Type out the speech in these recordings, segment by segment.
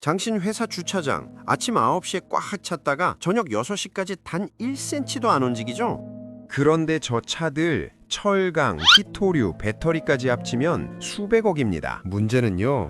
당신 회사 주차장 아침 9시에 꽉 찼다가 저녁 6시까지 단 1cm도 안 움직이죠? 그런데 저 차들 철강, 히토류, 배터리까지 합치면 수백억입니다. 문제는요,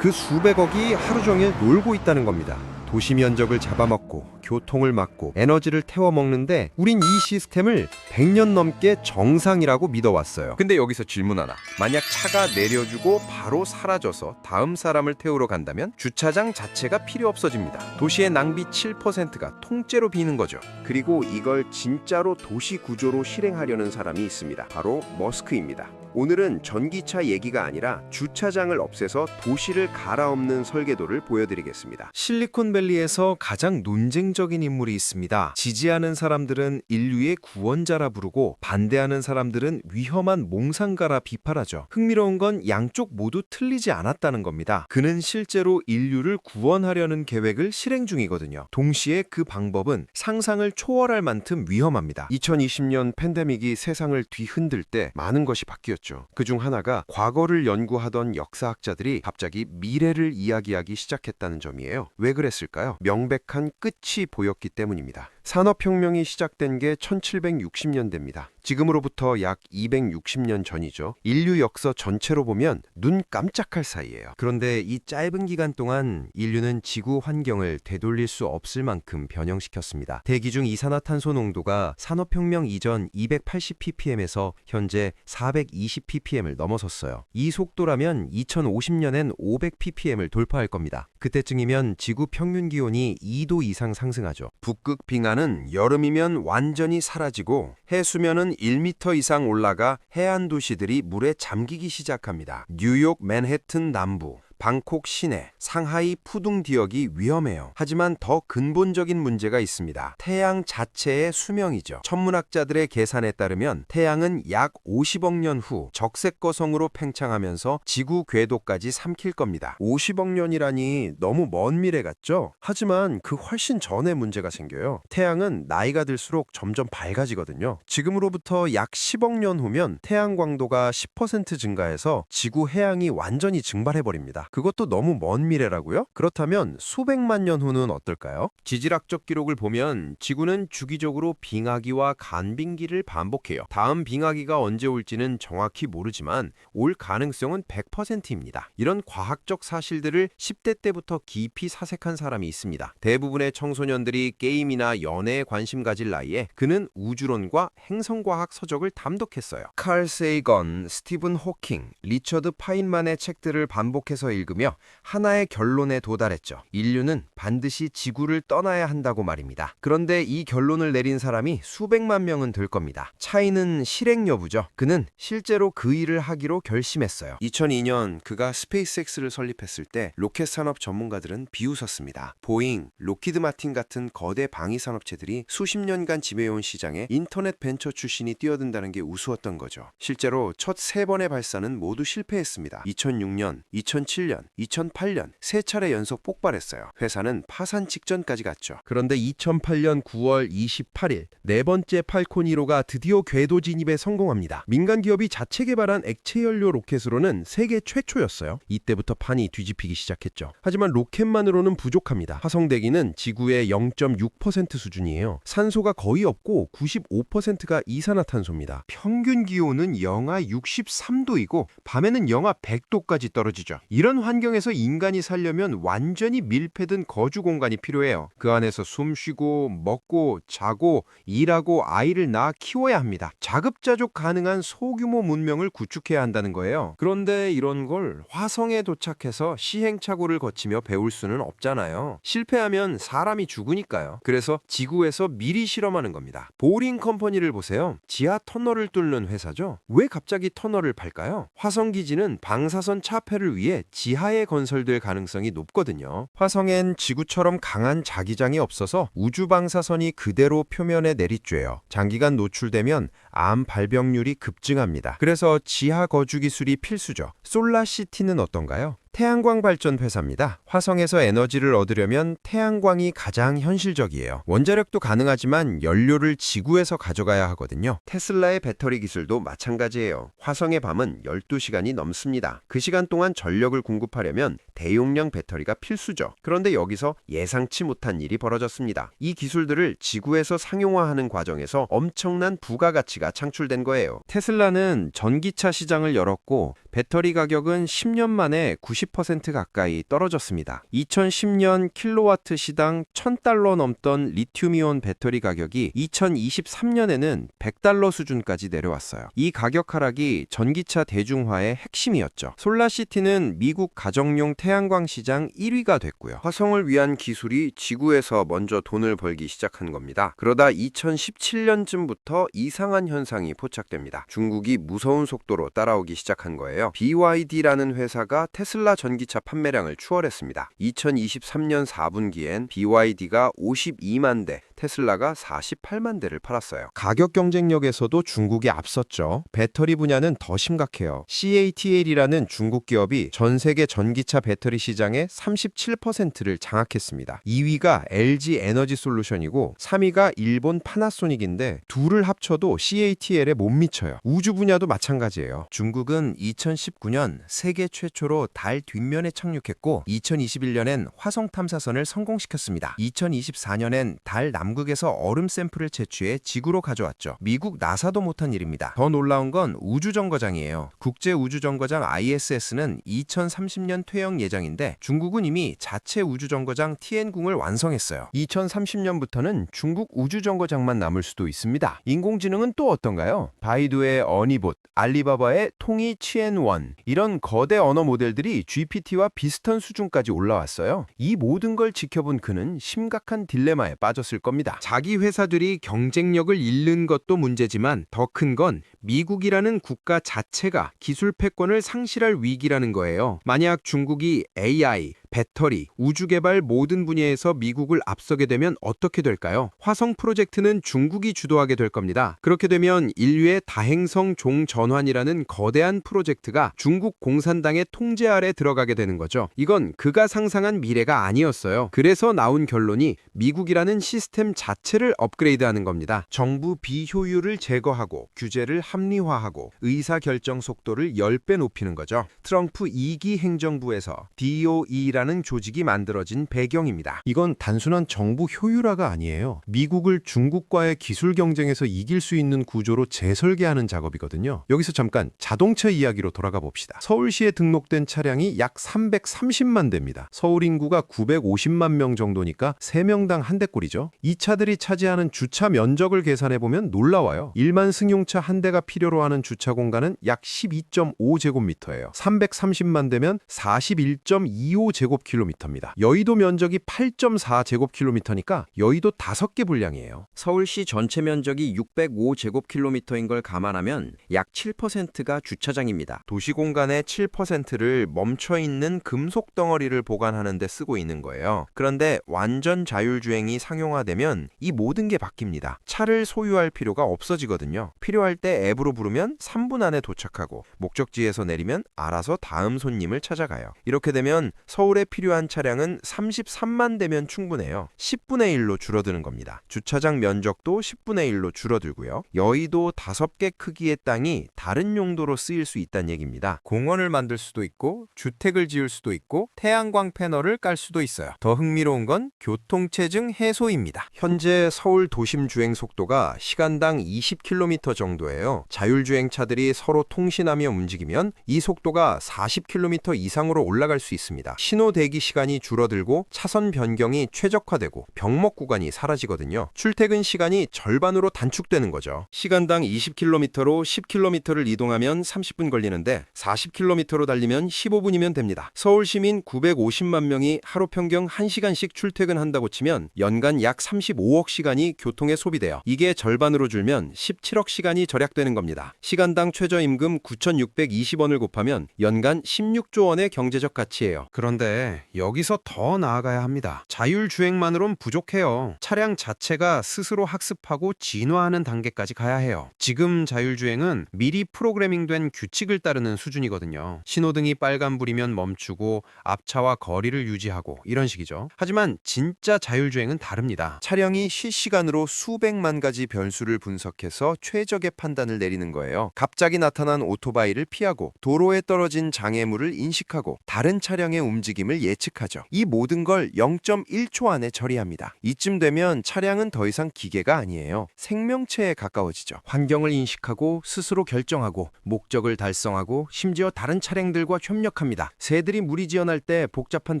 그 수백억이 하루 종일 놀고 있다는 겁니다. 도시 면적을 잡아먹고 교통을 막고 에너지를 태워먹는데 우린 이 시스템을 100년 넘게 정상이라고 믿어왔어요. 근데 여기서 질문 하나. 만약 차가 내려주고 바로 사라져서 다음 사람을 태우러 간다면 주차장 자체가 필요 없어집니다. 도시의 낭비 7%가 통째로 비는 거죠. 그리고 이걸 진짜로 도시 구조로 실행하려는 사람이 있습니다. 바로 머스크입니다. 오늘은 전기차 얘기가 아니라 주차장을 없애서 도시를 갈아엎는 설계도를 보여드리겠습니다. 실리콘밸리에서 가장 논쟁적인 인물이 있습니다. 지지하는 사람들은 인류의 구원자라 부르고 반대하는 사람들은 위험한 몽상가라 비판하죠. 흥미로운 건 양쪽 모두 틀리지 않았다는 겁니다. 그는 실제로 인류를 구원하려는 계획을 실행 중이거든요. 동시에 그 방법은 상상을 초월할 만큼 위험합니다. 2020년 팬데믹이 세상을 뒤흔들 때 많은 것이 바뀌었죠. 그중 하나가 과거를 연구하던 역사학자들이 갑자기 미래를 이야기하기 시작했다는 점이에요. 왜 그랬을까요? 명백한 끝이 보였기 때문입니다. 산업혁명이 시작된 게 1760년대입니다. 지금으로부터 약 260년 전이죠. 인류 역사 전체로 보면 눈 깜짝할 사이예요. 그런데 이 짧은 기간 동안 인류는 지구 환경을 되돌릴 수 없을 만큼 변형시켰습니다. 대기 중 이산화탄소 농도가 산업혁명 이전 280ppm에서 현재 420ppm을 넘어섰어요. 이 속도라면 2050년엔 500ppm을 돌파할 겁니다. 그때쯤이면 지구 평균 기온이 2도 이상 상승하죠. 북극 빙하는 여름이면 완전히 사라지고 해수면은 1m 이상 올라가 해안 도시들이 물에 잠기기 시작합니다. 뉴욕 맨해튼 남부, 방콕 시내, 상하이 푸둥 지역이 위험해요. 하지만 더 근본적인 문제가 있습니다. 태양 자체의 수명이죠. 천문학자들의 계산에 따르면 태양은 약 50억 년 후 적색거성으로 팽창하면서 지구 궤도까지 삼킬 겁니다. 50억 년이라니 너무 먼 미래 같죠? 하지만 그 훨씬 전에 문제가 생겨요. 태양은 나이가 들수록 점점 밝아지거든요. 지금으로부터 약 10억 년 후면 태양 광도가 10% 증가해서 지구 해양이 완전히 증발해버립니다. 그것도 너무 먼 미래라고요? 그렇다면 수백만 년 후는 어떨까요? 지질학적 기록을 보면 지구는 주기적으로 빙하기와 간빙기를 반복해요. 다음 빙하기가 언제 올지는 정확히 모르지만 올 가능성은 100%입니다. 이런 과학적 사실들을 10대 때부터 깊이 사색한 사람이 있습니다. 대부분의 청소년들이 게임이나 연애에 관심 가질 나이에 그는 우주론과 행성과학 서적을 담독했어요. 칼 세이건, 스티븐 호킹, 리처드 파인만의 책들을 반복해서 읽으며 하나의 결론에 도달했죠. 인류는 반드시 지구를 떠나야 한다고 말입니다. 그런데 이 결론을 내린 사람이 수백만 명은 될 겁니다. 차이는 실행 여부죠. 그는 실제로 그 일을 하기로 결심했어요. 2002년 그가 스페이스X를 설립했을 때 로켓 산업 전문가들은 비웃었습니다. 보잉, 로키드 마틴 같은 거대 방위 산업체들이 수십 년간 지배해온 시장에 인터넷 벤처 출신이 뛰어든다는 게 우스웠던 거죠. 실제로 첫 3번의 발사는 모두 실패했습니다. 2006년, 2007년, 2008년 3차례 연속 폭발했어요. 회사는 파산 직전까지 갔죠. 그런데 2008년 9월 28일 네 번째 팔콘 1호가 드디어 궤도 진입에 성공합니다. 민간 기업이 자체 개발한 액체 연료 로켓으로는 세계 최초였어요. 이때부터 판이 뒤집히기 시작했죠. 하지만 로켓만으로는 부족합니다. 화성 대기는 지구의 0.6% 수준이에요. 산소가 거의 없고 95%가 이산화탄소입니다. 평균 기온은 영하 63도이고 밤에는 영하 100도까지 떨어지죠. 이런 환경에서 인간이 살려면 완전히 밀폐된 거주 공간이 필요해요. 그 안에서 숨 쉬고 먹고 자고 일하고 아이를 낳아 키워야 합니다. 자급자족 가능한 소규모 문명을 구축해야 한다는 거예요. 그런데 이런 걸 화성에 도착해서 시행착오를 거치며 배울 수는 없잖아요. 실패하면 사람이 죽으니까요. 그래서 지구에서 미리 실험하는 겁니다. 보링 컴퍼니를 보세요. 지하 터널을 뚫는 회사죠. 왜 갑자기 터널을 팔까요? 화성 기지는 방사선 차폐를 위해 지하에 건설될 가능성이 높거든요. 화성엔 지구처럼 강한 자기장이 없어서 우주 방사선이 그대로 표면에 내리쬐요. 장기간 노출되면 암 발병률이 급증합니다. 그래서 지하 거주 기술이 필수죠. 솔라시티는 어떤가요? 태양광 발전 회사입니다. 화성에서 에너지를 얻으려면 태양광이 가장 현실적이에요. 원자력도 가능하지만 연료를 지구에서 가져가야 하거든요. 테슬라의 배터리 기술도 마찬가지예요. 화성의 밤은 12시간이 넘습니다. 그 시간 동안 전력을 공급하려면 대용량 배터리가 필수죠. 그런데 여기서 예상치 못한 일이 벌어졌습니다. 이 기술들을 지구에서 상용화하는 과정에서 엄청난 부가가치가 창출된 거예요. 테슬라는 전기차 시장을 열었고 배터리 가격은 10년 만에 90% 가까이 떨어졌습니다. 2010년 킬로와트 시당 $1,000 넘던 리튬이온 배터리 가격이 2023년에는 $100 수준까지 내려왔어요. 이 가격 하락이 전기차 대중화의 핵심이었죠. 솔라시티는 미국 가정용 태양광 시장 1위가 됐고요. 화성을 위한 기술이 지구에서 먼저 돈을 벌기 시작한 겁니다. 그러다 2017년쯤부터 이상한 현상이 포착됩니다. 중국이 무서운 속도로 따라오기 시작한 거예요. BYD라는 회사가 테슬라 전기차 판매량을 추월했습니다. 2023년 4분기엔 BYD가 52만 대, 테슬라가 48만 대를 팔았어요. 가격 경쟁력에서도 중국이 앞섰죠. 배터리 분야는 더 심각해요. CATL이라는 중국 기업이 전 세계 전기차 배터리 시장의 37%를 장악했습니다. 2위가 LG 에너지 솔루션이고 3위가 일본 파나소닉인데 둘을 합쳐도 CATL에 못 미쳐요. 우주 분야도 마찬가지예요. 중국은 2019년 세계 최초로 달 뒷면에 착륙했고 2021년엔 화성 탐사선을 성공시켰습니다. 2024년엔 달 남극에서 얼음 샘플을 채취해 지구로 가져왔죠. 미국 나사도 못한 일입니다. 더 놀라운 건 우주정거장이에요. 국제우주정거장 ISS는 2030년 퇴역 예정인데 중국은 이미 자체 우주정거장 티엔궁을 완성했어요. 2030년부터는 중국 우주정거장만 남을 수도 있습니다. 인공지능은 또 어떤가요? 바이두의 어니봇, 알리바바의 통이 치엔1 이런 거대 언어 모델들이 GPT와 비슷한 수준까지 올라왔어요. 이 모든 걸 지켜본 그는 심각한 딜레마에 빠졌을 겁니다. 자기 회사들이 경쟁력을 잃는 것도 문제지만 더 큰 건 미국이라는 국가 자체가 기술 패권을 상실할 위기라는 거예요. 만약 중국이 AI, 배터리, 우주 개발 모든 분야에서 미국을 앞서게 되면 어떻게 될까요? 화성 프로젝트는 중국이 주도하게 될 겁니다. 그렇게 되면 인류의 다행성 종전환이라는 거대한 프로젝트가 중국 공산당의 통제 아래 들어가게 되는 거죠. 이건 그가 상상한 미래가 아니었어요. 그래서 나온 결론이 미국이라는 시스템 자체를 업그레이드하는 겁니다. 정부 비효율을 제거하고 규제를 합리화하고 의사결정 속도를 10배 높이는 거죠. 트럼프 2기 행정부에서 DOE라는 조직이 만들어진 배경입니다. 이건 단순한 정부 효율화가 아니에요. 미국을 중국과의 기술 경쟁에서 이길 수 있는 구조로 재설계하는 작업이거든요. 여기서 잠깐 자동차 이야기로 돌아가 봅시다. 서울시에 등록된 차량이 약 330만 대입니다. 서울 인구가 950만 명 정도니까 3명당 한 대꼴이죠. 이 차들이 차지하는 주차 면적을 계산해보면 놀라워요. 일반 승용차 한 대가 필요로 하는 주차 공간은 약 12.5제곱미터예요. 330만 대면 41.25제곱킬로미터입니다. 여의도 면적이 8.4제곱킬로미터니까 여의도 5개 분량이에요. 서울시 전체 면적이 605제곱킬로미터인 걸 감안하면 약 7%가 주차장입니다. 도시 공간의 7%를 멈춰있는 금속 덩어리를 보관하는 데 쓰고 있는 거예요. 그런데 완전 자율주행이 상용화되면 이 모든 게 바뀝니다. 차를 소유할 필요가 없어지거든요. 필요할 때 앱으로 부르면 3분 안에 도착하고 목적지에서 내리면 알아서 다음 손님을 찾아가요. 이렇게 되면 서울에 필요한 차량은 33만 대면 충분해요. 10분의 1로 줄어드는 겁니다. 주차장 면적도 10분의 1로 줄어들고요. 여의도 5개 크기의 땅이 다른 용도로 쓰일 수 있다는 얘기입니다. 공원을 만들 수도 있고 주택을 지을 수도 있고 태양광 패널을 깔 수도 있어요. 더 흥미로운 건 교통체증 해소입니다. 현재 서울 도심 주행 속도가 시간당 20km 정도예요. 자율주행차들이 서로 통신하며 움직이면 이 속도가 40km 이상으로 올라갈 수 있습니다. 신호 대기 시간이 줄어들고 차선 변경이 최적화되고 병목 구간이 사라지거든요. 출퇴근 시간이 절반으로 단축되는 거죠. 시간당 20km로 10km를 이동하면 30분 걸리는데 40km로 달리면 15분이면 됩니다. 서울 시민 950만 명이 하루 평균 1시간씩 출퇴근한다고 치면 연간 약 35억 시간이 교통에 소비돼요. 이게 절반으로 줄면 17억 시간이 절약되는 겁니다. 시간당 최저임금 9,620원을 곱하면 연간 16조 원의 경제적 가치예요. 그런데 그런데 여기서 더 나아가야 합니다. 자율주행만으론 부족해요. 차량 자체가 스스로 학습하고 진화하는 단계까지 가야 해요. 지금 자율주행은 미리 프로그래밍된 규칙을 따르는 수준이거든요. 신호등이 빨간불이면 멈추고 앞차와 거리를 유지하고 이런 식이죠. 하지만 진짜 자율주행은 다릅니다. 차량이 실시간으로 수백만 가지 변수를 분석해서 최적의 판단을 내리는 거예요. 갑자기 나타난 오토바이를 피하고 도로에 떨어진 장애물을 인식하고 다른 차량의 움직임을 예측하죠. 이 모든 걸 0.1초 안에 처리합니다. 이쯤 되면 차량은 더 이상 기계가 아니에요. 생명체에 가까워지죠. 환경을 인식하고 스스로 결정하고 목적을 달성하고 심지어 다른 차량들과 협력합니다. 새들이 무리지어날 때 복잡한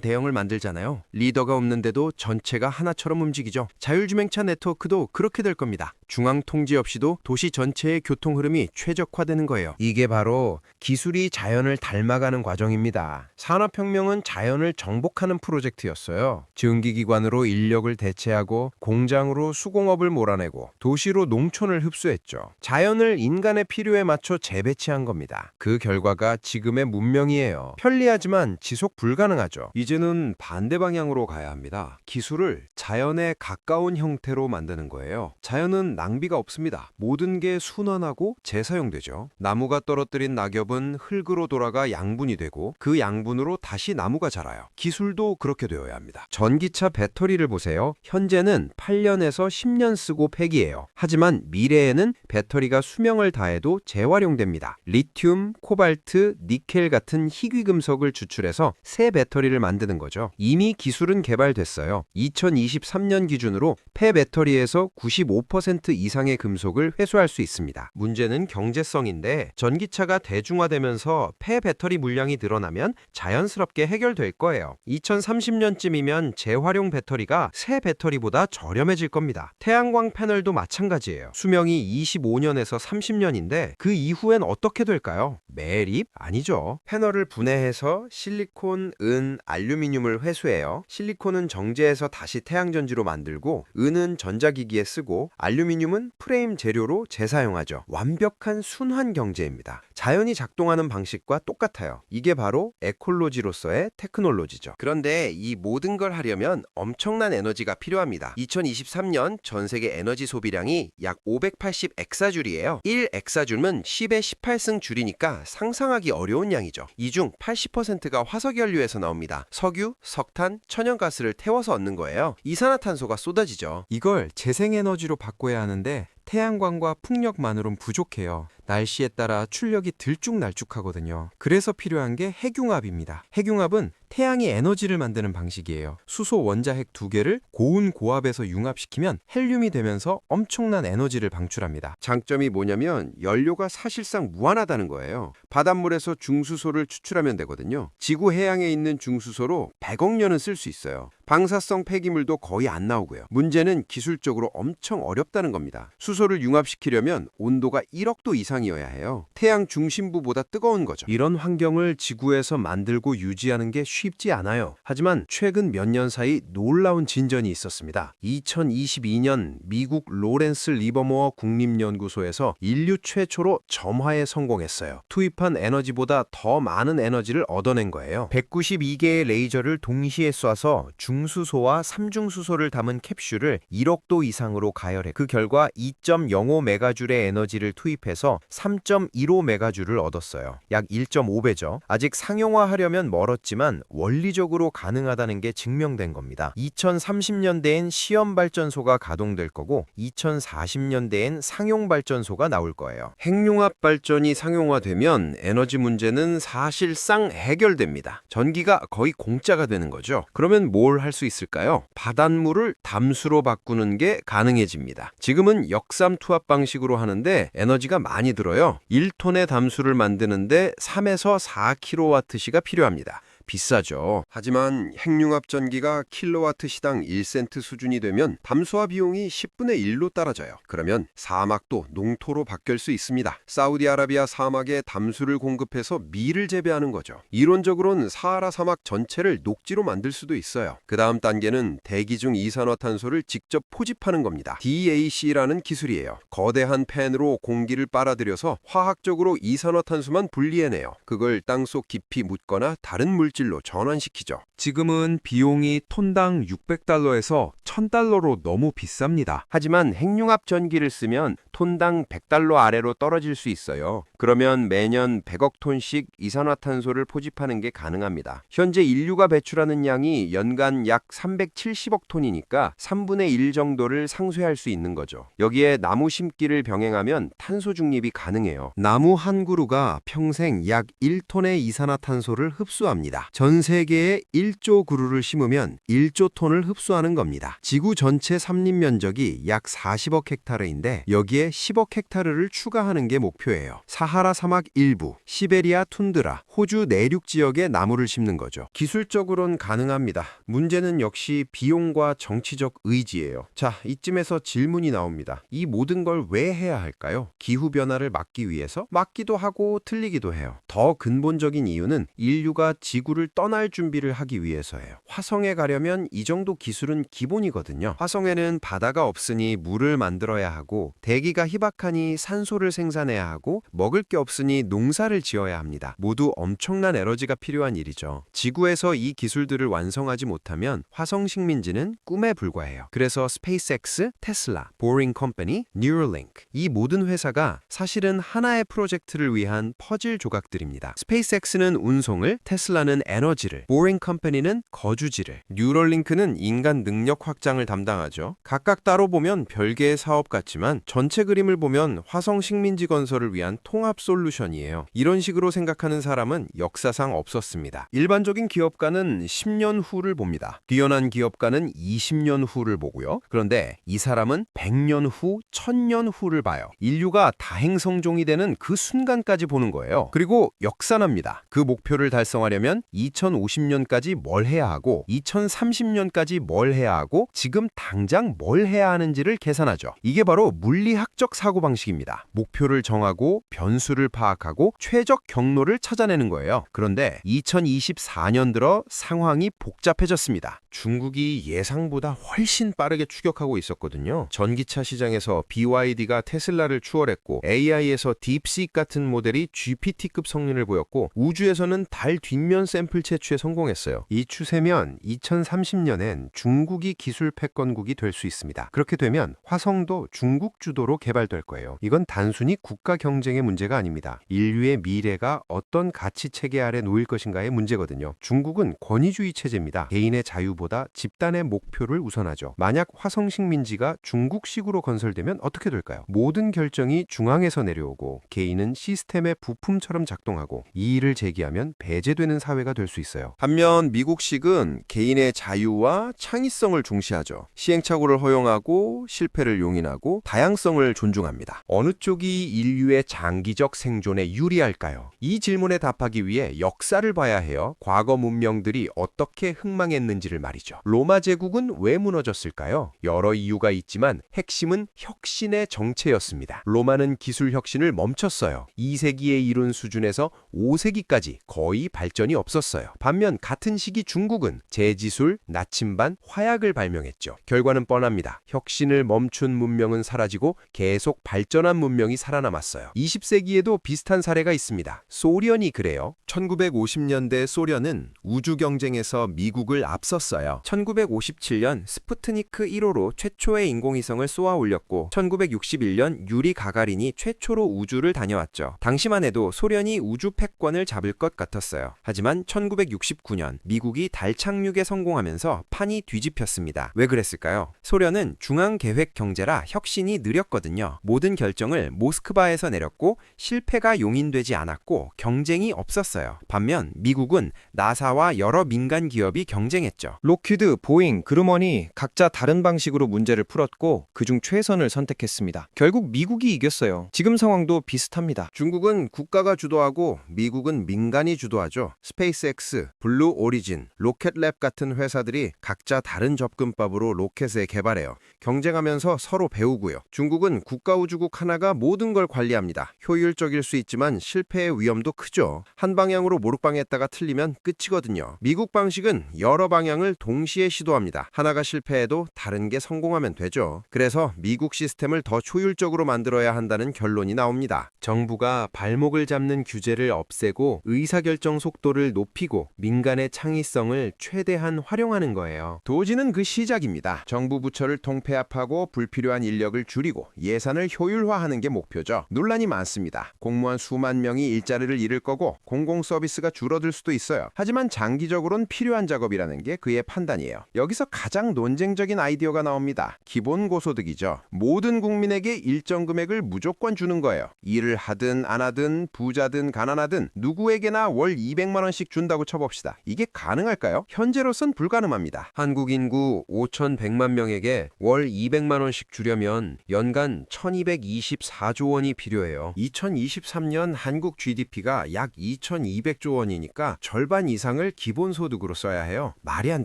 대형을 만들잖아요. 리더가 없는데도 전체가 하나처럼 움직이죠. 자율주행차 네트워크도 그렇게 될 겁니다. 중앙 통제 없이도 도시 전체의 교통 흐름이 최적화되는 거예요. 이게 바로 기술이 자연을 닮아가는 과정입니다. 산업혁명은 자연을 정복하는 프로젝트였어요. 증기기관으로 인력을 대체하고 공장으로 수공업을 몰아내고 도시로 농촌을 흡수했죠. 자연을 인간의 필요에 맞춰 재배치한 겁니다. 그 결과가 지금의 문명이에요. 편리하지만 지속 불가능하죠. 이제는 반대 방향으로 가야 합니다. 기술을 자연에 가까운 형태로 만드는 거예요. 자연은 낭비가 없습니다. 모든 게 순환하고 재사용되죠. 나무가 떨어뜨린 낙엽은 흙으로 돌아가 양분이 되고 그 양분으로 다시 나무가 자라요. 기술도 그렇게 되어야 합니다. 전기차 배터리를 보세요. 현재는 8년에서 10년 쓰고 폐기해요. 하지만 미래에는 배터리가 수명을 다해도 재활용됩니다. 리튬, 코발트, 니켈 같은 희귀 금속을 추출해서 새 배터리를 만드는 거죠. 이미 기술은 개발됐어요. 2023년 기준으로 폐배터리에서 95% 이상의 금속을 회수할 수 있습니다. 문제는 경제성인데 전기차가 대중화되면서 폐배터리 물량이 늘어나면 자연스럽게 해결될 거예요. 2030년쯤이면 재활용 배터리가 새 배터리보다 저렴해질 겁니다. 태양광 패널도 마찬가지예요. 수명이 25년에서 30년인데 그 이후엔 어떻게 될까요? 매립? 아니죠. 패널을 분해해서 실리콘, 은, 알루미늄을 회수해요. 실리콘은 정제해서 다시 태양전지로 만들고 은은 전자기기에 쓰고 알루미늄은 프레임 재료로 재사용하죠. 완벽한 순환 경제입니다. 자연이 작동하는 방식과 똑같아요. 이게 바로 에콜로지로서의 테크놀로지죠. 그런데 이 모든 걸 하려면 엄청난 에너지가 필요합니다. 2023년 전 세계 에너지 소비량이 약 580 엑사줄이에요. 1 엑사줄은 10의 18승 줄이니까 상상하기 어려운 양이죠. 이 중 80%가 화석연료에서 나옵니다. 석유, 석탄, 천연가스를 태워서 얻는 거예요. 이산화탄소가 쏟아지죠. 이걸 재생에너지로 바꿔야 하는데 태양광과 풍력만으론 부족해요. 날씨에 따라 출력이 들쭉날쭉하거든요. 그래서 필요한 게 핵융합입니다. 핵융합은 태양이 에너지를 만드는 방식이에요. 수소 원자핵 2개를 고운 고압에서 융합시키면 헬륨이 되면서 엄청난 에너지를 방출합니다. 장점이 뭐냐면 연료가 사실상 무한하다는 거예요. 바닷물에서 중수소를 추출하면 되거든요. 지구 해양에 있는 중수소로 100억 년은 쓸 수 있어요. 방사성 폐기물도 거의 안 나오고요. 문제는 기술적으로 엄청 어렵다는 겁니다. 수소를 융합시키려면 온도가 1억 도 이상이어야 해요. 태양 중심부보다 뜨거운 거죠. 이런 환경을 지구에서 만들고 유지하는 게 쉽지 않아요. 하지만 최근 몇 년 사이 놀라운 진전이 있었습니다. 2022년 미국 로렌스 리버모어 국립연구소에서 인류 최초로 점화에 성공했어요. 투입한 에너지보다 더 많은 에너지를 얻어낸 거예요. 192개의 레이저를 동시에 쏴서 중수소와 삼중수소를 담은 캡슐을 1억 도 이상으로 가열해 그 결과 2.05 메가줄의 에너지를 투입해서 3.15 메가줄을 얻었어요. 약 1.5배죠. 아직 상용화하려면 멀었지만 원리적으로 가능하다는 게 증명된 겁니다. 2030년대엔 시험 발전소가 가동될 거고 2040년대엔 상용 발전소가 나올 거예요. 핵융합 발전이 상용화되면 에너지 문제는 사실상 해결됩니다. 전기가 거의 공짜가 되는 거죠. 그러면 뭘 할 수 있을까요? 바닷물을 담수로 바꾸는 게 가능해집니다. 지금은 역삼투압 방식으로 하는데 에너지가 많이 들어요. 1톤의 담수를 만드는데 3에서 4kWh가 필요합니다. 비싸죠. 하지만 핵융합 전기가 킬로와트 시당 1센트 수준이 되면 담수화 비용이 10분의 1로 떨어져요. 그러면 사막도 농토로 바뀔 수 있습니다. 사우디아라비아 사막에 담수를 공급해서 밀을 재배하는 거죠. 이론적으로는 사하라 사막 전체를 녹지로 만들 수도 있어요. 그 다음 단계는 대기 중 이산화탄소를 직접 포집하는 겁니다. DAC라는 기술이에요. 거대한 팬으로 공기를 빨아들여서 화학적으로 이산화탄소만 분리해내요. 그걸 땅속 깊이 묻거나 다른 물질 물질로 전환시키죠. 지금은 비용이 톤당 600달러에서 1000달러로 너무 비쌉니다. 하지만 핵융합 전기를 쓰면 톤당 100달러 아래로 떨어질 수 있어요. 그러면 매년 100억 톤씩 이산화탄소를 포집하는 게 가능합니다. 현재 인류가 배출하는 양이 연간 약 370억 톤이니까 3분의 1 정도를 상쇄할 수 있는 거죠. 여기에 나무 심기를 병행하면 탄소 중립이 가능해요. 나무 한 그루가 평생 약 1톤의 이산화탄소를 흡수합니다. 전 세계에 1조 그루를 심으면 1조 톤을 흡수하는 겁니다. 지구 전체 삼림 면적이 약 40억 헥타르인데 여기에 10억 헥타르를 추가하는 게 목표예요. 사하라 사막 일부, 시베리아 툰드라, 호주 내륙 지역에 나무를 심는 거죠. 기술적으론 가능합니다. 문제는 역시 비용과 정치적 의지예요. 자, 이쯤에서 질문이 나옵니다. 이 모든 걸 왜 해야 할까요? 기후변화를 막기 위해서? 막기도 하고 틀리기도 해요. 더 근본적인 이유는 인류가 지구를 떠날 준비를 하기 위해서예요. 화성에 가려면 이 정도 기술은 기본이거든요. 화성에는 바다가 없으니 물을 만들어야 하고 대기가 희박하니 산소를 생산해야 하고 먹을 게 없으니 농사를 지어야 합니다. 모두 엄청난 에너지가 필요한 일이죠. 지구에서 이 기술들을 완성하지 못하면 화성 식민지는 꿈에 불과해요. 그래서 스페이스X, 테슬라, 보링 컴퍼니, 뉴럴링크 이 모든 회사가 사실은 하나의 프로젝트를 위한 퍼즐 조각들입니다. 스페이스X는 운송을, 테슬라는 에너지를, 보링 컴퍼니는 거주지를, 뉴럴링크는 인간 능력 확장을 담당하죠. 각각 따로 보면 별개의 사업 같지만 전체 그림을 보면 화성 식민지 건설을 위한 통합 솔루션이에요. 이런 식으로 생각하는 사람은 역사상 없었습니다. 일반적인 기업가는 10년 후를 봅니다. 뛰어난 기업가는 20년 후를 보고요. 그런데 이 사람은 100년 후, 1000년 후를 봐요. 인류가 다행성종이 되는 그 순간까지 보는 거예요. 그리고 역산합니다. 그 목표를 달성하려면 2050년까지 뭘 해야 하고 2030년까지 뭘 해야 하고 지금 당장 뭘 해야 하는지를 계산하죠. 이게 바로 물리학적 사고방식입니다. 목표를 정하고 변수를 파악하고 최적 경로를 찾아내는 거예요. 그런데 2024년 들어 상황이 복잡해졌습니다. 중국이 예상보다 훨씬 빠르게 추격하고 있었거든요. 전기차 시장에서 BYD가 테슬라를 추월했고 AI에서 딥시크 같은 모델이 GPT급 성능을 보였고 우주에서는 달 뒷면 샘플 채취에 성공했어요. 이 추세면 2030년엔 중국이 기술 패권국이 될 수 있습니다. 그렇게 되면 화성도 중국 주도로 개발될 거예요. 이건 단순히 국가 경쟁의 문제가 아닙니다. 인류의 미래가 어떤 가치 체계 아래 놓일 것인가의 문제거든요. 중국은 권위주의 체제입니다. 개인의 자유보다 집단의 목표를 우선하죠. 만약 화성 식민지가 중국식으로 건설되면 어떻게 될까요? 모든 결정이 중앙에서 내려오고 개인은 시스템의 부품처럼 작동하고 이의를 제기하면 배제되는 사회가 될 수 있어요. 반면 미국식은 개인의 자유와 창의성을 중시하죠. 시행착오를 허용하고 실패를 용인하고 다양성을 존중합니다. 어느 쪽이 인류의 장기적 생존에 유리할까요? 이 질문에 답하기 위해 역사를 봐야 해요. 과거 문명들이 어떻게 흥망했는지를 말이죠. 로마 제국은 왜 무너졌을까요? 여러 이유가 있지만 핵심은 혁신의 정체였습니다. 로마는 기술 혁신을 멈췄어요. 2세기에 이룬 수준에서 5세기까지 거의 발전이 없었어요. 반면 같은 시기 중국은 제지술, 나침반, 화약을 발명했죠. 결과는 뻔합니다. 혁신을 멈춘 문명은 사라지고 계속 발전한 문명이 살아남았어요. 20세기에도 비슷한 사례가 있습니다. 소련이 그래요. 1950년대 소련은 우주 경쟁에서 미국을 앞섰어요. 1957년 스푸트니크 1호로 최초의 인공위성을 쏘아 올렸고 1961년 유리 가가린이 최초로 우주를 다녀왔죠. 당시만 해도 소련이 우주 패권을 잡을 것 같았어요. 하지만 1969년 미국이 달 착륙에 성공하면서 판이 뒤집혔습니다. 왜 그랬을까요? 소련은 중앙계획 경제라 혁신이 느렸거든요. 모든 결정을 모스크바에서 내렸고 실패가 용인되지 않았고 경쟁이 없었어요. 반면 미국은 나사와 여러 민간 기업이 경쟁했죠. 록히드, 보잉, 그루먼이 각자 다른 방식으로 문제를 풀었고 그중 최선을 선택했습니다. 결국 미국이 이겼어요. 지금 상황도 비슷합니다. 중국은 국가가 주도하고 미국은 민간이 주도하죠. 스페이스X, 블루 오리진, 로켓랩 같은 회사들이 각자 다른 접근법으로 로켓을 개발해요. 경쟁하면서 서로 배우고요. 중국은 국가우주국 하나가 모든 걸 관리합니다. 효율적일 수 있지만 실패의 위험도 크죠. 한 방향으로 몰빵했다가 틀리면 끝이거든요. 미국 방식은 여러 방향을 동시에 시도합니다. 하나가 실패해도 다른 게 성공하면 되죠. 그래서 미국 시스템을 더 효율적으로 만들어야 한다는 결론이 나옵니다. 정부가 발목을 잡는 규제를 없애고 의사결정 속도를 높이고 민간의 창의성을 최대한 활용하는 거예요. 도지는 그 시작입니다. 정부 부처를 통폐합하고 불필요한 인력을 줄이고 예산을 효율화하는 게 목표죠. 논란이 많습니다. 공무원 수만 명이 일자리를 잃을 거고 공공 서비스가 줄어들 수도 있어요. 하지만 장기적으로는 필요한 작업이라는 게 그의 판단이에요. 여기서 가장 논쟁적인 아이디어가 나옵니다. 기본고소득이죠. 모든 국민에게 일정 금액을 무조건 주는 거예요. 일을 하든 안 하든 부자든 가난하든 누구에게나 월 200만 원씩 준다고 쳐봅시다. 이게 가능할까요? 현재로선 불가능합니다. 한국 인구 5,100만 명에게 월 200만 원씩 주려면 연간 1,224조 원이 필요해요. 2023년 한국 GDP가 약 2,200조 원이니까 절반 이상을 기본소득으로 써야 해요. 말이 안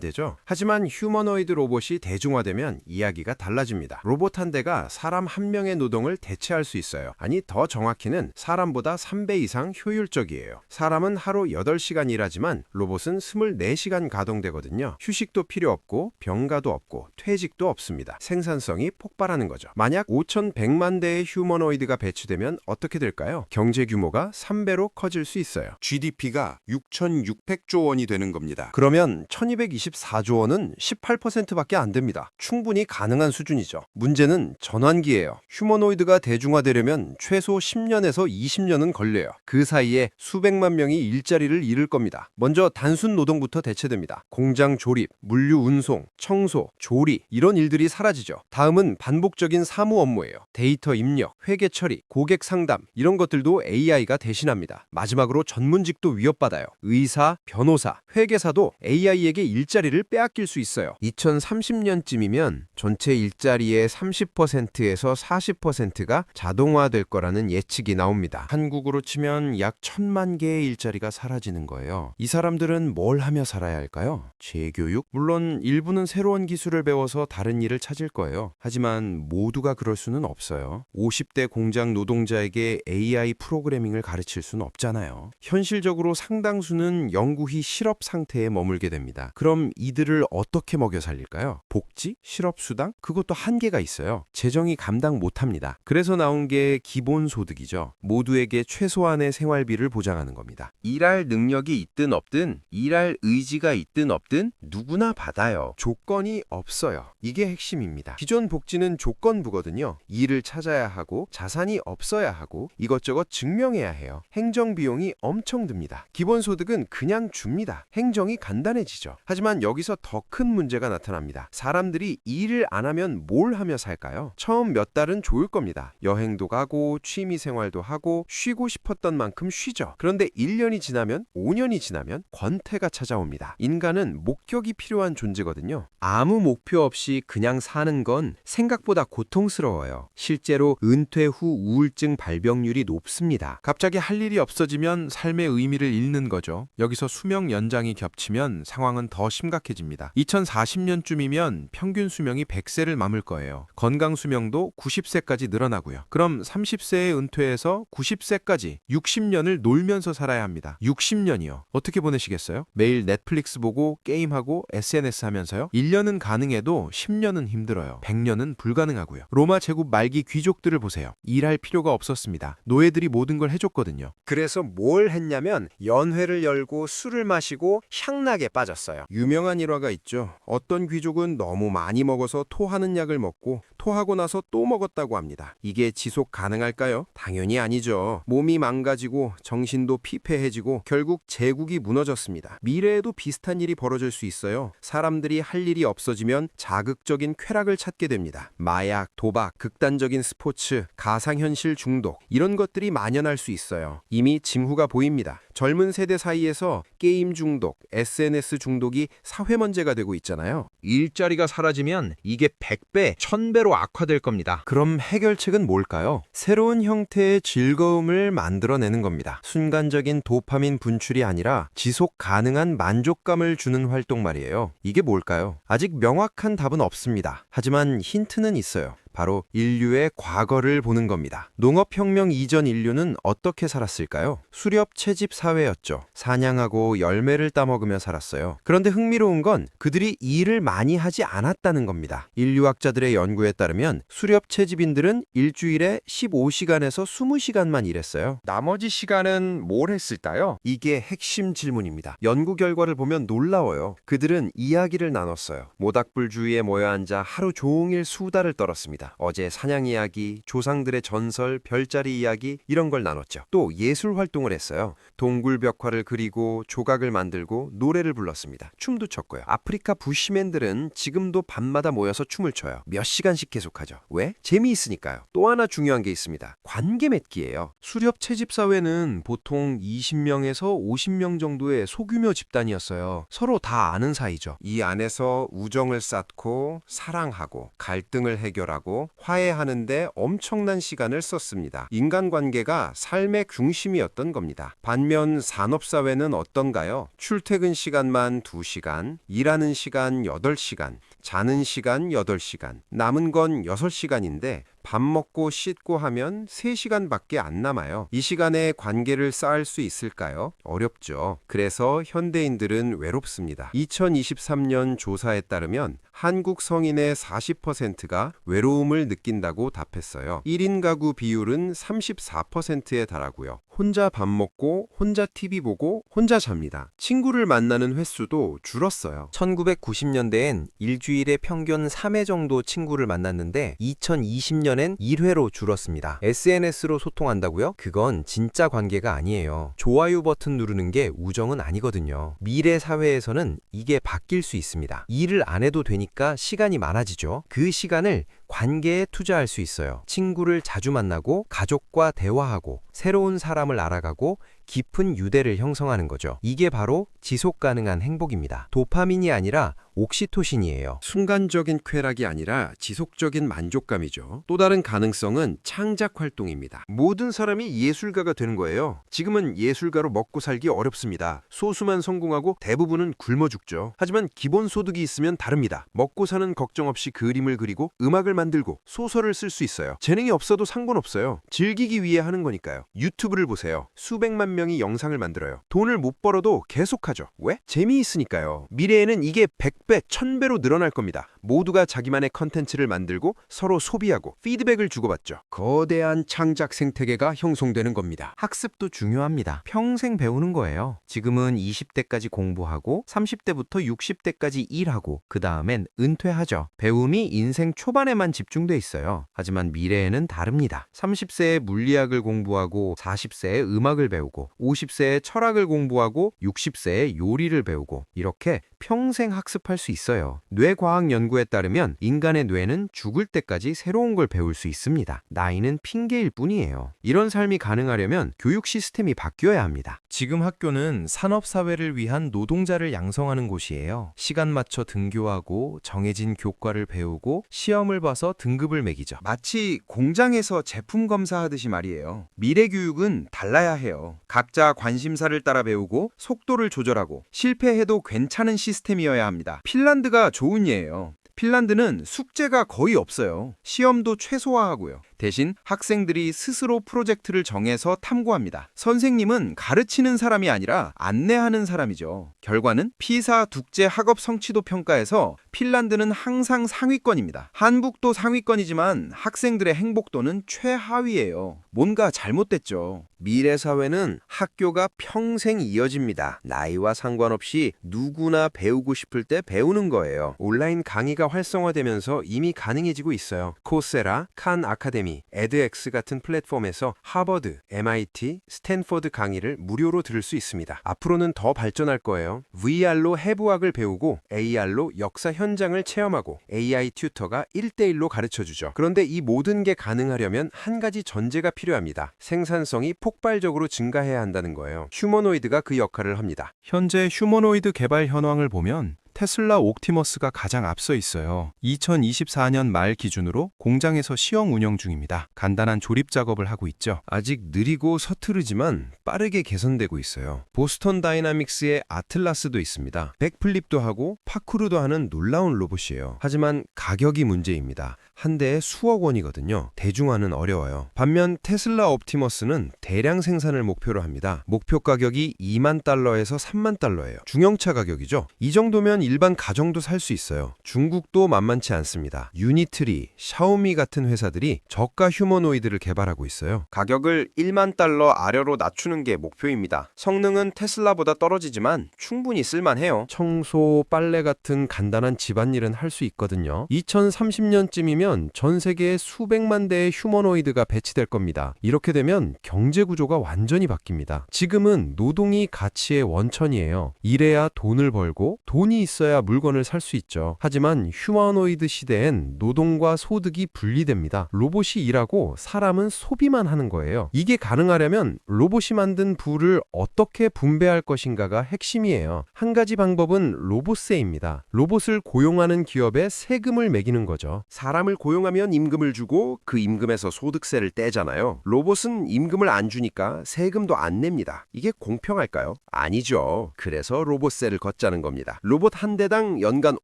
되죠? 하지만 휴머노이드 로봇이 대중화되면 이야기가 달라집니다. 로봇 한 대가 사람 한 명의 노동을 대체할 수 있어요. 아니, 더 정확히는 사람보다 3배 이상 효율적이에요. 사람은 하루 8시간 일하지만 로봇은 24시간 가동되거든요. 휴식도 필요 없고 병가도 없고 퇴직도 없습니다. 생산성이 폭발하는 거죠. 만약 5,100만 대의 휴머노이드가 배치되면 어떻게 될까요? 경제 규모가 3배로 커질 수 있어요. GDP가 6,600조 원이 되는 겁니다. 그러면 1,224조 원은 18%밖에 안 됩니다. 충분히 가능한 수준이죠. 문제는 전환기예요. 휴머노이드가 대중화되려면 최소 10년에서 20년은 걸려요. 그 사이에 수백만 명이 일자리를 잃을 겁니다. 먼저 단순 노동부터 대체됩니다. 공장 조립, 물류 운송, 청소, 조리 이런 일들이 사라지죠. 다음은 반복적인 사무 업무예요. 데이터 입력, 회계 처리, 고객 상담 이런 것들도 AI가 대신합니다. 마지막으로 전문직도 위협받아요. 의사, 변호사, 회계사도 AI에게 일자리를 빼앗길 수 있어요. 2030년쯤이면 전체 일자리의 30%에서 40%가 자동화될 거라는 예측이 나옵니다. 한국으로 치면 약 1,000만 개의 일자리가 사라지는 거예요. 이 사람들은 뭘 하며 살아야 할까요? 재교육? 물론 일부는 새로운 기술을 배워서 다른 일을 찾을 거예요. 하지만 모두가 그럴 수는 없어요. 50대 공장 노동자에게 AI 프로그래밍을 가르칠 수는 없잖아요. 현실적으로 상당수는 영구히 실업 상태에 머물게 됩니다. 그럼 이들을 어떻게 먹여 살릴까요? 복지? 실업수당? 그것도 한계가 있어요. 재정이 감당 못합니다. 그래서 나온 게 기본소득이죠. 모두에게 최소한의 생활비를 보장하는 겁니다. 일할 능력이 있든 없든, 일할 의지가 있든 없든 누구나 받아요. 조건이 없어요. 이게 핵심입니다. 기존 복지는 조건부거든요. 일을 찾아야 하고 자산이 없어야 하고 이것저것 증명해야 해요. 행정비용이 엄청 듭니다. 기본소득은 그냥 줍니다. 행정이 간단해지죠. 하지만 여기서 더 큰 문제가 나타납니다. 사람들이 일을 안 하면 뭘 하며 살까요? 처음 몇 달은 좋을 겁니다. 여행도 가고 취미생활도 하고 쉬고 싶었던 만큼 쉬죠. 그런데 1년이 지나면 5년이 지나면 권태가 찾아옵니다. 인간은 목적이 필요한 존재거든요. 아무 목표 없이 그냥 사는 건 생각보다 고통스러워요. 실제로 은퇴 후 우울증 발병률이 높습니다. 갑자기 할 일이 없어지면 삶의 의미를 잃는 거죠. 여기서 수명 연장이 겹치면 상황은 더 심각해집니다. 2040년쯤이면 평균 수명이 100세를 넘을 거예요. 건강 수명도 90세까지 늘어나고요. 그럼 30세에 은퇴해서 90세까지 60년을 놀면서 살아야 합니다. 60년이요. 어떻게 보내시겠어요? 매일 넷플릭스 보고 게임하고 SNS 하면서요? 1년은 가능해도 10년은 힘들어요. 100년은 불가능하고요. 로마 제국 말기 귀족들을 보세요. 일할 필요가 없었습니다. 노예들이 모든 걸 해줬거든요. 그래서 뭘 했냐면 연회를 열고 술을 마시고 향락에 빠졌어요. 유명한 일화가 있죠. 어떤 귀족은 너무 많이 먹어서 토하는 약을 먹고 토하고 나서 또 먹었다고 합니다. 이게 지속 가능할까요? 당연히 아니죠. 몸이 망가지고 정신도 피폐해지고 결국 제국이 무너졌습니다. 미래에도 비슷한 일이 벌어질 수 있어요. 사람들이 할 일이 없어지면 자극적인 쾌락을 찾게 됩니다. 마약, 도박, 극단적인 스포츠, 가상현실 중독 이런 것들이 만연할 수 있어요. 이미 징후가 보입니다. 젊은 세대 사이에서 게임 중독, SNS 중독이 사회 문제가 되고 있잖아요. 일자리가 사라지면 이게 100배, 1000배로 악화될 겁니다. 그럼 해결책은 뭘까요? 새로운 형태의 즐거움을 만들어내는 겁니다. 순간적인 도파민 분출이 아니라 지속 가능한 만족감을 주는 활동 말이에요. 이게 뭘까요? 아직 명확한 답은 없습니다. 하지만 힌트는 있어요. 바로 인류의 과거를 보는 겁니다. 농업혁명 이전 인류는 어떻게 살았을까요? 수렵 채집 사회였죠. 사냥하고 열매를 따먹으며 살았어요. 그런데 흥미로운 건 그들이 일을 많이 하지 않았다는 겁니다. 인류학자들의 연구에 따르면 수렵 채집인들은 일주일에 15시간에서 20시간만 일했어요. 나머지 시간은 뭘 했을까요? 이게 핵심 질문입니다. 연구 결과를 보면 놀라워요. 그들은 이야기를 나눴어요. 모닥불 주위에 모여 앉아 하루 종일 수다를 떨었습니다. 어제 사냥 이야기, 조상들의 전설, 별자리 이야기 이런 걸 나눴죠. 또 예술 활동을 했어요. 동굴 벽화를 그리고 조각을 만들고 노래를 불렀습니다. 춤도 췄고요. 아프리카 부시맨들은 지금도 밤마다 모여서 춤을 춰요. 몇 시간씩 계속하죠. 왜? 재미있으니까요. 또 하나 중요한 게 있습니다. 관계 맺기예요. 수렵 채집 사회는 보통 20명에서 50명 정도의 소규모 집단이었어요. 서로 다 아는 사이죠. 이 안에서 우정을 쌓고 사랑하고 갈등을 해결하고 화해하는데 엄청난 시간을 썼습니다. 인간관계가 삶의 중심이었던 겁니다. 반면 산업사회는 어떤가요? 출퇴근 시간만 2시간, 일하는 시간 8시간, 자는 시간 8시간, 남은 건 6시간인데 밥 먹고 씻고 하면 3시간밖에 안 남아요. 이 시간에 관계를 쌓을 수 있을까요? 어렵죠. 그래서 현대인들은 외롭습니다. 2023년 조사에 따르면 한국 성인의 40%가 외로움을 느낀다고 답했어요. 1인 가구 비율은 34%에 달하고요. 혼자 밥 먹고 혼자 TV 보고 혼자 잡니다. 친구를 만나는 횟수도 줄었어요. 1990년대엔 일주일에 평균 3회 정도 친구를 만났는데 2020년엔 1회로 줄었습니다. SNS로 소통한다고요? 그건 진짜 관계가 아니에요. 좋아요 버튼 누르는 게 우정은 아니거든요. 미래 사회에서는 이게 바뀔 수 있습니다. 일을 안 해도 되니까 시간이 많아지죠. 그 시간을 관계에 투자할 수 있어요. 친구를 자주 만나고 가족과 대화하고 새로운 사람을 알아가고 깊은 유대를 형성하는 거죠. 이게 바로 지속 가능한 행복입니다. 도파민이 아니라 옥시토신이에요. 순간적인 쾌락이 아니라 지속적인 만족감이죠. 또 다른 가능성은 창작 활동입니다. 모든 사람이 예술가가 되는 거예요. 지금은 예술가로 먹고 살기 어렵습니다. 소수만 성공하고 대부분은 굶어 죽죠. 하지만 기본 소득이 있으면 다릅니다. 먹고 사는 걱정 없이 그림을 그리고 음악을 만들고 소설을 쓸 수 있어요. 재능이 없어도 상관없어요. 즐기기 위해 하는 거니까요. 유튜브를 보세요. 수백만 명이 영상을 만들어요. 돈을 못 벌어도 계속하죠. 왜? 재미있으니까요. 미래에는 이게 100배, 1000배로 늘어날 겁니다. 모두가 자기만의 컨텐츠를 만들고 서로 소비하고 피드백을 주고받죠. 거대한 창작 생태계가 형성되는 겁니다. 학습도 중요합니다. 평생 배우는 거예요. 지금은 20대까지 공부하고 30대부터 60대까지 일하고 그 다음엔 은퇴하죠. 배움이 인생 초반에만 집중돼 있어요. 하지만 미래에는 다릅니다. 30세에 물리학을 공부하고 40세에 음악을 배우고 50세에 철학을 공부하고 60세에 요리를 배우고 이렇게 평생 학습할 수 있어요. 뇌과학 연구에 따르면 인간의 뇌는 죽을 때까지 새로운 걸 배울 수 있습니다. 나이는 핑계일 뿐이에요. 이런 삶이 가능하려면 교육 시스템이 바뀌어야 합니다. 지금 학교는 산업사회를 위한 노동자를 양성하는 곳이에요. 시간 맞춰 등교하고 정해진 교과를 배우고 시험을 봐서 등급을 매기죠. 마치 공장에서 제품 검사하듯이 말이에요. 미래 교육은 달라야 해요. 각자 관심사를 따라 배우고 속도를 조절하고 실패해도 괜찮은 시스템이어야 합니다. 핀란드가 좋은 예예요. 핀란드는 숙제가 거의 없어요. 시험도 최소화하고요. 대신 학생들이 스스로 프로젝트를 정해서 탐구합니다. 선생님은 가르치는 사람이 아니라 안내하는 사람이죠. 결과는 피사 국제 학업 성취도 평가에서 핀란드는 항상 상위권입니다. 한국도 상위권이지만 학생들의 행복도는 최하위예요. 뭔가 잘못됐죠. 미래 사회는 학교가 평생 이어집니다. 나이와 상관없이 누구나 배우고 싶을 때 배우는 거예요. 온라인 강의가 활성화되면서 이미 가능해지고 있어요. 코세라, 칸 아카데미, 에드엑스 같은 플랫폼에서 하버드, MIT, 스탠퍼드 강의를 무료로 들을 수 있습니다. 앞으로는 더 발전할 거예요. VR로 해부학을 배우고 AR로 역사 현장을 체험하고 AI 튜터가 1대1로 가르쳐주죠. 그런데 이 모든 게 가능하려면 한 가지 전제가 필요합니다. 생산성이 폭발적으로 증가해야 한다는 거예요. 휴머노이드가 그 역할을 합니다. 현재 휴머노이드 개발 현황을 보면 테슬라 옵티머스가 가장 앞서 있어요. 2024년 말 기준으로 공장에서 시험 운영 중입니다. 간단한 조립 작업을 하고 있죠. 아직 느리고 서투르지만 빠르게 개선되고 있어요. 보스턴 다이나믹스의 아틀라스도 있습니다. 백플립도 하고 파쿠르도 하는 놀라운 로봇이에요. 하지만 가격이 문제입니다. 한 대에 수억 원이거든요. 대중화는 어려워요. 반면 테슬라 옵티머스는 대량 생산을 목표로 합니다. 목표 가격이 2만 달러에서 3만 달러예요. 중형차 가격이죠. 이 정도면 일반 가정도 살 수 있어요. 중국도 만만치 않습니다. 유니트리, 샤오미 같은 회사들이 저가 휴머노이드를 개발하고 있어요. 가격을 1만 달러 아래로 낮추는 게 목표입니다. 성능은 테슬라보다 떨어지지만 충분히 쓸만해요. 청소, 빨래 같은 간단한 집안일은 할 수 있거든요. 2030년쯤이면 전 세계에 수백만 대의 휴머노이드가 배치될 겁니다. 이렇게 되면 경제 구조가 완전히 바뀝니다. 지금은 노동이 가치의 원천이에요. 일해야 돈을 벌고 돈이 있어야 물건을 살 수 있죠. 하지만 휴머노이드 시대엔 노동과 소득이 분리됩니다. 로봇이 일하고 사람은 소비만 하는 거예요. 이게 가능하려면 로봇이 만든 부를 어떻게 분배할 것인가가 핵심이에요. 한 가지 방법은 로봇세입니다. 로봇을 고용하는 기업에 세금을 매기는 거죠. 사람을 고용하면 임금을 주고 그 임금에서 소득세를 떼잖아요. 로봇은 임금을 안 주니까 세금도 안 냅니다. 이게 공평할까요? 아니죠. 그래서 로봇세를 걷자는 겁니다. 로봇 한 대당 연간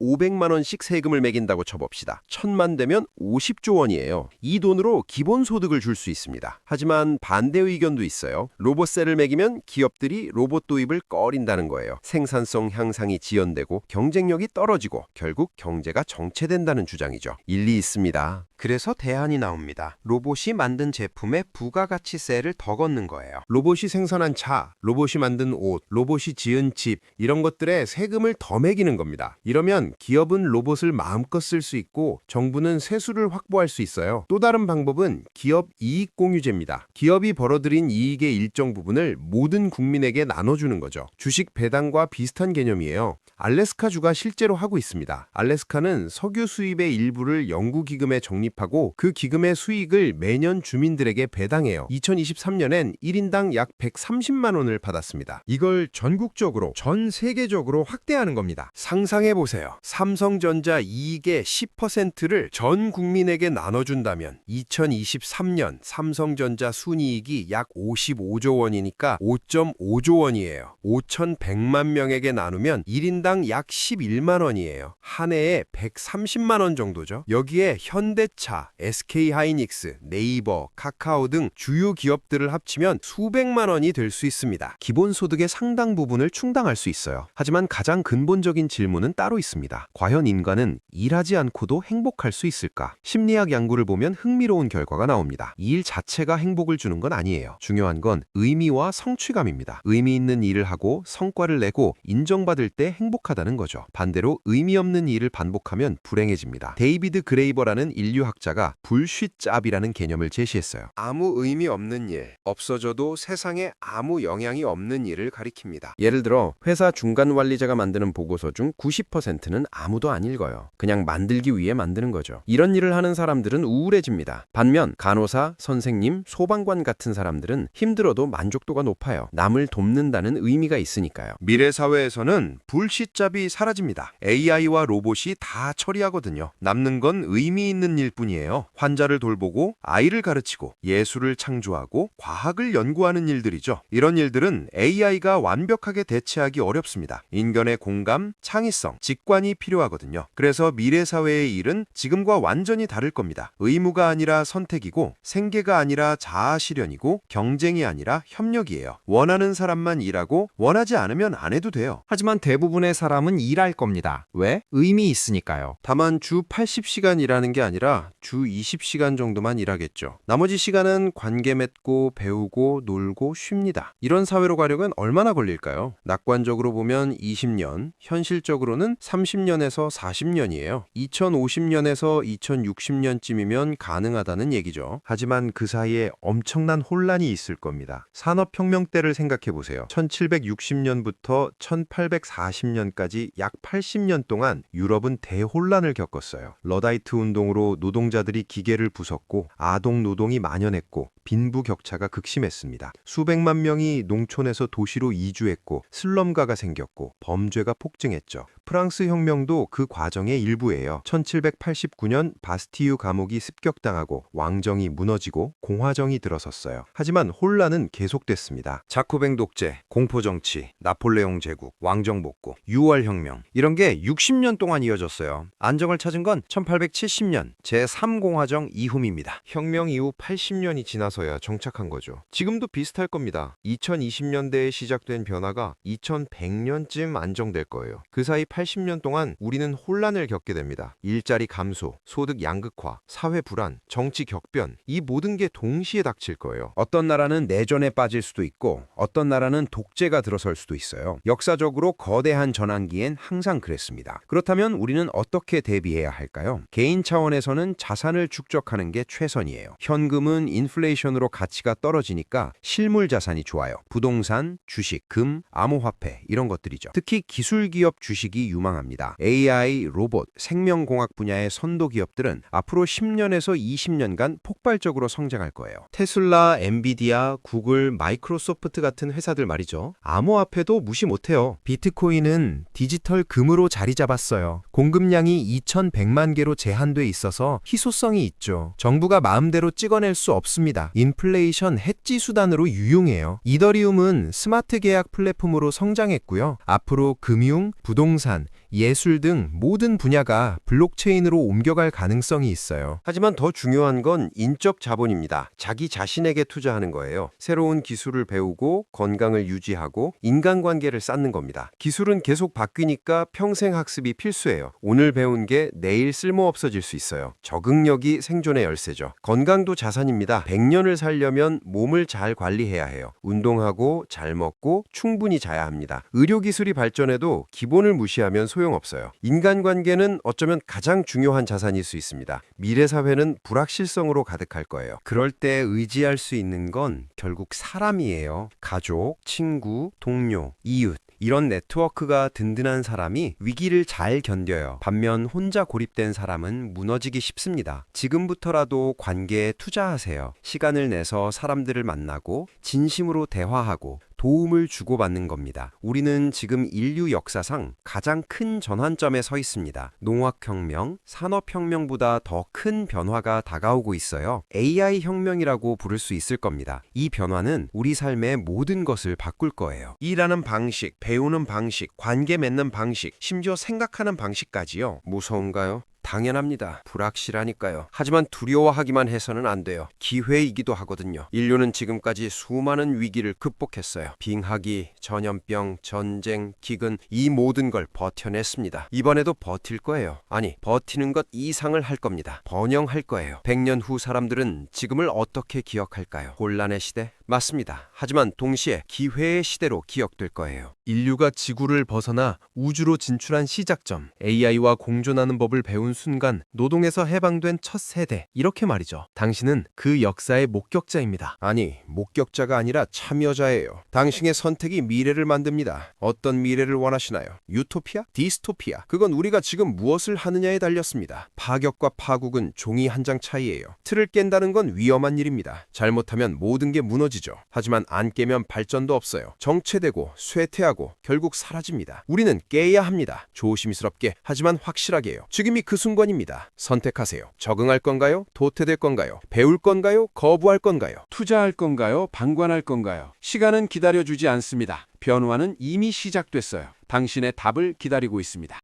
500만 원씩 세금을 매긴다고 쳐봅시다. 1000만 되면 50조 원이에요. 이 돈으로 기본소득을 줄 수 있습니다. 하지만 반대 의견도 있어요. 로봇세를 매기면 기업들이 로봇 도입을 꺼린다는 거예요. 생산성 향상이 지연되고 경쟁력이 떨어지고 결국 경제가 정체된다는 주장이죠. 일리 있습니다. 그래서 대안이 나옵니다. 로봇이 만든 제품에 부가가치세를 더 걷는 거예요. 로봇이 생산한 차, 로봇이 만든 옷, 로봇이 지은 집 이런 것들에 세금을 더 매기는 겁니다. 이러면 기업은 로봇을 마음껏 쓸 수 있고 정부는 세수를 확보할 수 있어요. 또 다른 방법은 기업 이익 공유제입니다. 기업이 벌어들인 이익의 일정 부분을 모든 국민에게 나눠주는 거죠. 주식 배당과 비슷한 개념이에요. 알래스카주가 실제로 하고 있습니다. 알래스카는 석유 수입의 일부를 연구기금에 적립하고 그 기금의 수익을 매년 주민들에게 배당해요. 2023년엔 1인당 약 130만 원을 받았습니다. 이걸 전국적으로, 전 세계적으로 확대하는 겁니다. 상상해보세요. 삼성전자 이익의 10%를 전 국민에게 나눠준다면 2023년 삼성전자 순이익이 약 55조 원이니까 5.5조 원이에요. 5,100만 명에게 나누면 1인당 약 11만 원이에요. 한 해에 130만 원 정도죠. 여기에 현대차, SK하이닉스, 네이버, 카카오 등 주요 기업들을 합치면 수백만 원이 될 수 있습니다. 기본소득의 상당 부분을 충당할 수 있어요. 하지만 가장 근본적인 질문은 따로 있습니다. 과연 인간은 일하지 않고도 행복할 수 있을까? 심리학 연구를 보면 흥미로운 결과가 나옵니다. 이 일 자체가 행복을 주는 건 아니에요. 중요한 건 의미와 성취감입니다. 의미 있는 일을 하고 성과를 내고 인정받을 때 행복하다는 거죠. 반대로 의미 없는 일을 반복하면 불행해집니다. 데이비드 그레이버라는 인류학자가 불쉿 잡이라는 개념을 제시했어요. 아무 의미 없는 일, 없어져도 세상에 아무 영향이 없는 일을 가리킵니다. 예를 들어 회사 중간 관리자가 만드는 보고서 중 90%는 아무도 안 읽어요. 그냥 만들기 위해 만드는 거죠. 이런 일을 하는 사람들은 우울해집니다. 반면 간호사, 선생님, 소방관 같은 사람들은 힘들어도 만족도가 높아요. 남을 돕는다는 의미가 있으니까요. 미래 사회에서는 불시잡이 사라집니다. AI와 로봇이 다 처리하거든요. 남는 건 의미 있는 일뿐이에요. 환자를 돌보고 아이를 가르치고 예술을 창조하고 과학을 연구하는 일들이죠. 이런 일들은 AI가 완벽하게 대체하기 어렵습니다. 인간의 공감, 창의성, 직관이 필요하거든요. 그래서 미래 사회의 일은 지금과 완전히 다를 겁니다. 의무가 아니라 선택이고 생계가 아니라 자아 실현이고 경쟁이 아니라 협력이에요. 원하는 사람만 일하고 원하지 않으면 안 해도 돼요. 하지만 대부분의 사람은 일할 겁니다. 왜? 의미 있으니까요. 다만 주 80시간 일하는 게 아니라 주 20시간 정도만 일하겠죠. 나머지 시간은 관계 맺고 배우고 놀고 쉽니다. 이런 사회로 가려면 얼마나 걸릴까요? 낙관적으로 보면 20년, 현실적으로는 30년에서 40년이에요. 2050년에서 2060년쯤이면 가능하다는 얘기죠. 하지만 그 사이에 엄청난 혼란이 있을 겁니다. 산업혁명 때를 생각해보세요. 1760년부터 1840년까지 약 80년 동안 유럽은 대혼란을 겪었어요. 러다이트 운동으로 노동자들이 기계를 부쉈고 아동 노동이 만연했고 빈부격차가 극심했습니다. 수백만 명이 농촌에서 도시로 이주했고 슬럼가가 생겼고 범죄가 폭증했죠. 프랑스 혁명도 그 과정의 일부예요. 1789년 바스티유 감옥이 습격당하고 왕정이 무너지고 공화정이 들어섰어요. 하지만 혼란은 계속됐습니다. 자코뱅 독재, 공포정치, 나폴레옹 제국, 왕정 복구, 6월 혁명 이런 게 60년 동안 이어졌어요. 안정을 찾은 건 1870년 제3공화정 이후입니다. 혁명 이후 80년이 지나서야 정착한 거죠. 지금도 비슷할 겁니다. 2020년대에 시작된 변화가 2100년쯤 안정될 거예요. 그 사이 80년 동안 우리는 혼란을 겪게 됩니다. 일자리 감소, 소득 양극화, 사회 불안, 정치 격변, 이 모든 게 동시에 닥칠 거예요. 어떤 나라는 내전에 빠질 수도 있고 어떤 나라는 독재가 들어설 수도 있어요. 역사적으로 거대한 전환기엔 항상 그랬습니다. 그렇다면 우리는 어떻게 대비해야 할까요? 개인 차원에서는 자산을 축적하는 게 최선이에요. 현금은 인플레이션으로 가치가 떨어지니까 실물 자산이 좋아요. 부동산, 주식, 금, 암호화폐 이런 것들이죠. 특히 기술 기업 주식이 유망합니다. AI, 로봇, 생명공학 분야의 선도 기업들은 앞으로 10년에서 20년간 폭발적으로 성장할 거예요. 테슬라, 엔비디아, 구글, 마이크로소프트 같은 회사들 말이죠. 암호화폐도 무시 못해요. 비트코인은 디지털 금으로 자리 잡았어요. 공급량이 2100만 개로 제한돼 있어서 희소성이 있죠. 정부가 마음대로 찍어낼 수 없습니다. 인플레이션 해지 수단으로 유용해요. 이더리움은 스마트 계약 플랫폼으로 성장했고요. 앞으로 금융, 부동산, 예술 등 모든 분야가 블록체인으로 옮겨갈 가능성이 있어요. 하지만 더 중요한 건 인적 자본입니다. 자기 자신에게 투자하는 거예요. 새로운 기술을 배우고 건강을 유지하고 인간관계를 쌓는 겁니다. 기술은 계속 바뀌니까 평생 학습이 필수예요. 오늘 배운 게 내일 쓸모 없어질 수 있어요. 적응력이 생존의 열쇠죠. 건강도 자산입니다. 100년을 살려면 몸을 잘 관리해야 해요. 운동하고 잘 먹고 충분히 자야 합니다. 의료기술이 발전해도 기본을 무시하면 소용없어요. 인간관계는 어쩌면 가장 중요한 자산일 수 있습니다. 미래 사회는 불확실성으로 가득할 거예요. 그럴 때 의지할 수 있는 건 결국 사람이에요. 가족, 친구, 동료, 이웃. 이런 네트워크가 든든한 사람이 위기를 잘 견뎌요. 반면 혼자 고립된 사람은 무너지기 쉽습니다. 지금부터라도 관계에 투자하세요. 시간을 내서 사람들을 만나고 진심으로 대화하고 도움을 주고받는 겁니다. 우리는 지금 인류 역사상 가장 큰 전환점에 서 있습니다. 농학혁명, 산업혁명보다 더 큰 변화가 다가오고 있어요. AI 혁명이라고 부를 수 있을 겁니다. 이 변화는 우리 삶의 모든 것을 바꿀 거예요. 일하는 방식, 배우는 방식, 관계 맺는 방식, 심지어 생각하는 방식까지요. 무서운가요? 당연합니다. 불확실하니까요. 하지만 두려워하기만 해서는 안 돼요. 기회이기도 하거든요. 인류는 지금까지 수많은 위기를 극복했어요. 빙하기, 전염병, 전쟁, 기근 이 모든 걸 버텨냈습니다. 이번에도 버틸 거예요. 아니, 버티는 것 이상을 할 겁니다. 번영할 거예요. 100년 후 사람들은 지금을 어떻게 기억할까요? 혼란의 시대? 맞습니다. 하지만 동시에 기회의 시대로 기억될 거예요. 인류가 지구를 벗어나 우주로 진출한 시작점, AI와 공존하는 법을 배운 순간 노동에서 해방된 첫 세대, 이렇게 말이죠. 당신은 그 역사의 목격자입니다. 아니, 목격자가 아니라 참여자예요. 당신의 선택이 미래를 만듭니다. 어떤 미래를 원하시나요? 유토피아? 디스토피아? 그건 우리가 지금 무엇을 하느냐에 달렸습니다. 파격과 파국은 종이 한 장 차이예요. 틀을 깬다는 건 위험한 일입니다. 잘못하면 모든 게 무너지죠. 하지만 안 깨면 발전도 없어요. 정체되고 쇠퇴하고 결국 사라집니다. 우리는 깨야 합니다. 조심스럽게 하지만 확실하게요. 지금이 그 순간입니다. 선택하세요. 적응할 건가요? 도태될 건가요? 배울 건가요? 거부할 건가요? 투자할 건가요? 방관할 건가요? 시간은 기다려주지 않습니다. 변화는 이미 시작됐어요. 당신의 답을 기다리고 있습니다.